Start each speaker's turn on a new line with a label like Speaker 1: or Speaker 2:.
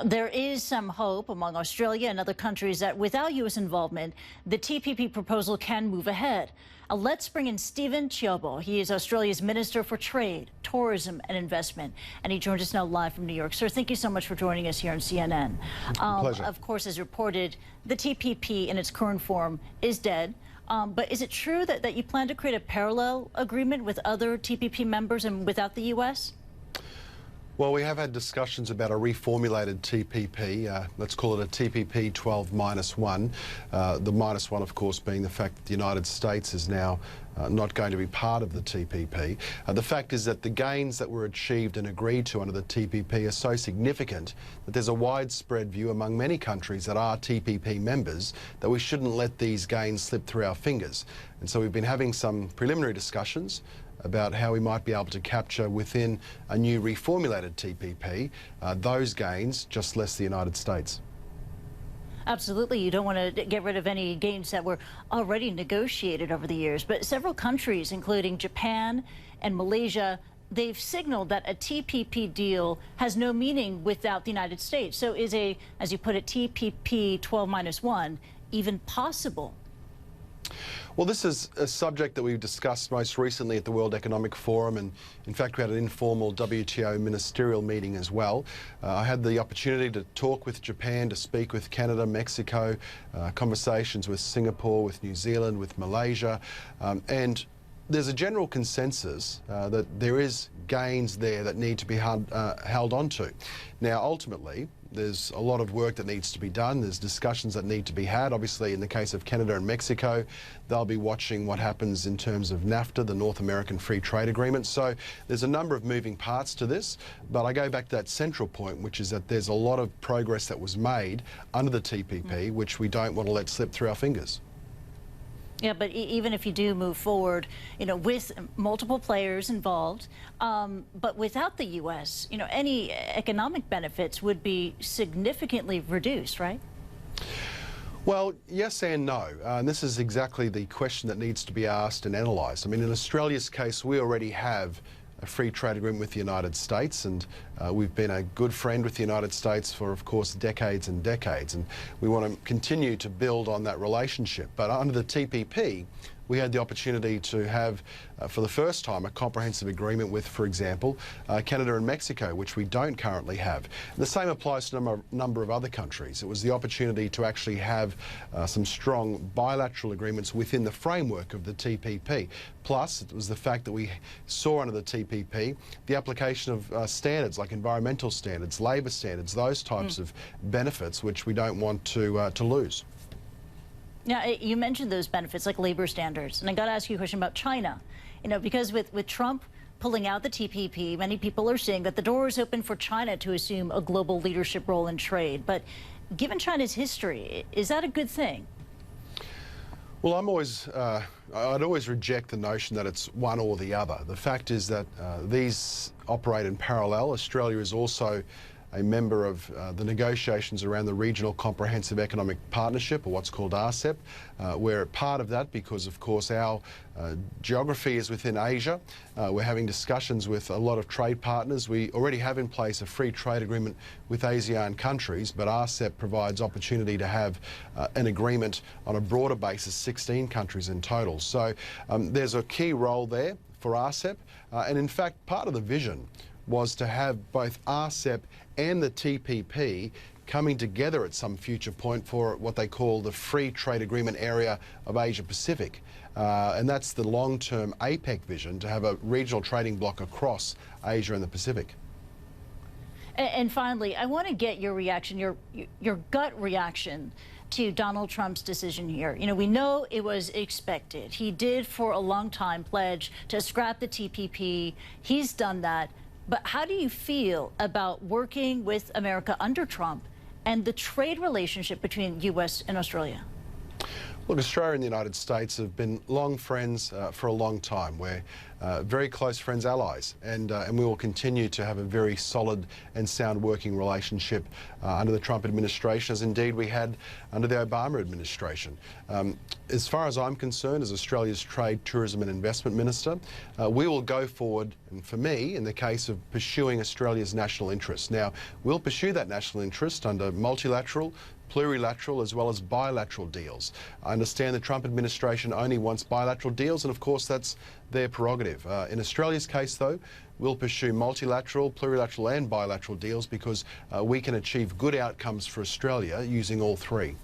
Speaker 1: There is some hope among Australia and other countries that without U.S. involvement, the TPP proposal can move ahead. Let's bring in Stephen Ciobo. He is Australia's Minister for Trade, Tourism and Investment, and he joins us now live from New York. Sir, thank you so much for joining us here on CNN.
Speaker 2: Pleasure.
Speaker 1: Of course, as reported, the TPP in its current form is dead. But is it true that you plan to create a parallel agreement with other TPP members and without the U.S.?
Speaker 2: Well, we have had discussions about a reformulated TPP. Let's call it a TPP 12-1. The minus one, of course, being the fact that the United States is now not going to be part of the TPP. The fact is that the gains that were achieved and agreed to under the TPP are so significant that there's a widespread view among many countries that are TPP members that we shouldn't let these gains slip through our fingers. And so we've been having some preliminary discussions about how we might be able to capture within a new reformulated TPP those gains, just less the United States.
Speaker 1: Absolutely. You don't want to get rid of any gains that were already negotiated over the years. But several countries, including Japan and Malaysia, they've signaled that a TPP deal has no meaning without the United States. So is a, as you put it, TPP 12-1 even possible?
Speaker 2: Well, this is a subject that we've discussed most recently at the World Economic Forum, and in fact we had an informal WTO ministerial meeting as well. I had the opportunity to talk with Japan, to speak with Canada, Mexico, conversations with Singapore, with New Zealand, with Malaysia, and there's a general consensus that there is gains there that need to be held on to. Now, ultimately, there's a lot of work that needs to be done. There's discussions that need to be had. Obviously, in the case of Canada and Mexico, they'll be watching what happens in terms of NAFTA, the North American Free Trade Agreement. So there's a number of moving parts to this, but I go back to that central point, which is that there's a lot of progress that was made under the TPP, which we don't want to let slip through our fingers.
Speaker 1: Yeah, but even if you do move forward, you know, with multiple players involved, but without the U.S., you know, any economic benefits would be significantly reduced, right?
Speaker 2: Well, yes and no. And this is exactly the question that needs to be asked and analysed. I mean, in Australia's case, we already have a free trade agreement with the United States, and we've been a good friend with the United States for, of course, decades and decades, and we want to continue to build on that relationship. But under the TPP, we had the opportunity to have, for the first time, a comprehensive agreement with, for example, Canada and Mexico, which we don't currently have. And the same applies to a number of other countries. It was the opportunity to actually have some strong bilateral agreements within the framework of the TPP. Plus, it was the fact that we saw under the TPP the application of standards like environmental standards, labour standards, those types of benefits which we don't want to lose.
Speaker 1: Now, you mentioned those benefits like labor standards, and I got to ask you a question about China. You know, because with Trump pulling out the TPP, many people are saying that the door is open for China to assume a global leadership role in trade. But given China's history, is that a good thing?
Speaker 2: Well, I'd always reject the notion that it's one or the other. The fact is that these operate in parallel. Australia is also a member of the negotiations around the Regional Comprehensive Economic Partnership, or what's called RCEP. We're part of that because, of course, our geography is within Asia. We're having discussions with a lot of trade partners. We already have in place a free trade agreement with ASEAN countries, but RCEP provides opportunity to have an agreement on a broader basis, 16 countries in total. So there's a key role there for RCEP, and in fact, part of the vision was to have both RCEP and the TPP coming together at some future point for what they call the Free Trade Agreement area of Asia Pacific. And that's the long-term APEC vision, to have a regional trading bloc across Asia and the Pacific.
Speaker 1: And finally, I want to get your reaction, your gut reaction to Donald Trump's decision here. You know, we know it was expected. He did for a long time pledge to scrap the TPP. He's done that. But how do you feel about working with America under Trump and the trade relationship between U.S. and Australia?
Speaker 2: Look, Australia and the United States have been long friends for a long time. We're very close friends, allies, and we will continue to have a very solid and sound working relationship under the Trump administration, as indeed we had under the Obama administration. As far as I'm concerned, as Australia's Trade, Tourism and Investment Minister, we will go forward, and for me, in the case of pursuing Australia's national interest. Now, we'll pursue that national interest under multilateral, plurilateral as well as bilateral deals. I understand the Trump administration only wants bilateral deals, and of course that's their prerogative. In Australia's case, though, we'll pursue multilateral, plurilateral and bilateral deals because we can achieve good outcomes for Australia using all three.